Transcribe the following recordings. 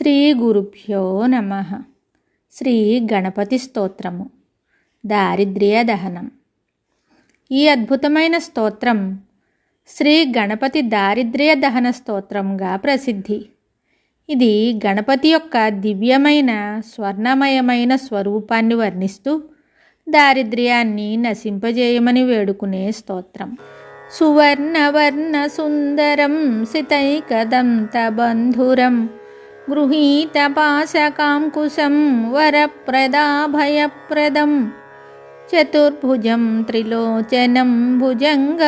శ్రీ గురుభ్యో నమః. శ్రీ గణపతి స్తోత్రము, దారిద్ర్య దహనం. ఈ అద్భుతమైన స్తోత్రం శ్రీ గణపతి దారిద్ర్య దహన స్తోత్రంగా ప్రసిద్ధి. ఇది గణపతి యొక్క దివ్యమైన స్వర్ణమయమైన స్వరూపాన్ని వర్ణిస్తూ దారిద్ర్యాన్ని నశింపజేయమని వేడుకునే స్తోత్రం. సువర్ణవర్ణ సుందరం సితైకదంతబంధురం గృహీతపాశకాంకుశం వరప్రదాభయప్రదం చతుర్భుజం త్రిలోచనం భుజంగమోపవీతినం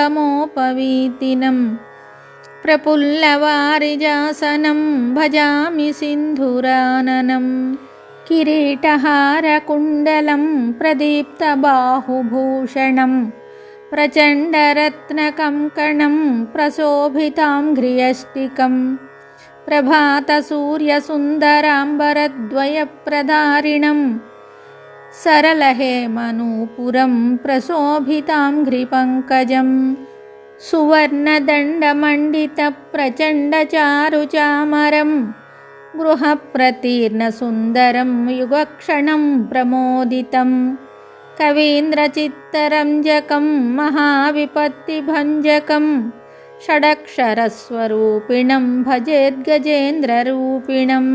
ప్రఫుల్లవారిజాసనం భజామి సింధురాననం కిరీటహారకుండలం ప్రదీప్తబాహుభూషణం ప్రచండరత్నకంకణం ప్రశోభితాంఘ్రియష్టికం ప్రభాతసూర్యసుందరాంబరద్వయప్రధారిణం సరళహేమనూపురం ప్రశోభితాంఘ్రిపంకజం సువర్ణదండమండితప్రచండచారుచామరం గృహప్రతీర్ణసుందరం యుగక్షణం ప్రమోదితం కవీంద్రచిత్తరంజకం మహావిపత్తిభంజకం షడక్షరస్వరూపిణం భజేద్గజేంద్రరూపిణం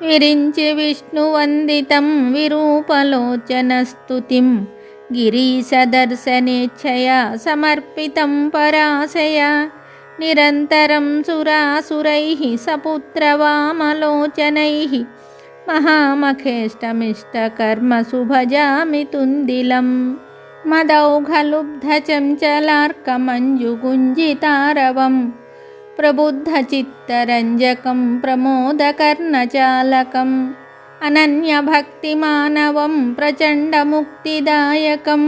విరించి విష్ణువందితం విరూపలోచనస్తుతిం గిరీశదర్శనేచ్ఛయా సమర్పితం పరాశయ నిరంతరం సురాసురైః సపుత్రవామలోచనైః మహామఖేష్టమిష్టకర్మసు భజామి తుందిలం మదౌఘలుబ్ధచంచలార్కమంజుగుంజితారవం ప్రబుద్ధచిత్తరంజకం ప్రమోదకర్ణచాలకం అనన్యభక్తిమానవం ప్రచండముక్తిదాయకం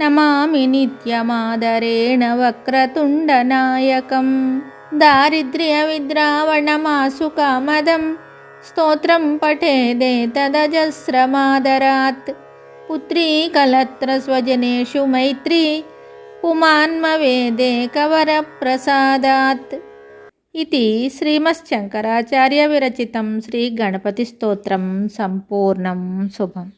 నమామి నిత్యమాదరేణ వక్రతుండనాయకం దారిద్ర్యవిద్రావణమాసుకామదం స్తోత్రం పఠేదేతదజస్రమాదరాత్ పుత్రీ కలత్ర స్వజనేషు మైత్రీ పుమాన్మవేదేకవరప్రసాదాత్. ఇది శ్రీమచ్చంకరాచార్య విరచితం శ్రీ గణపతి స్తోత్రం సంపూర్ణం. శుభం.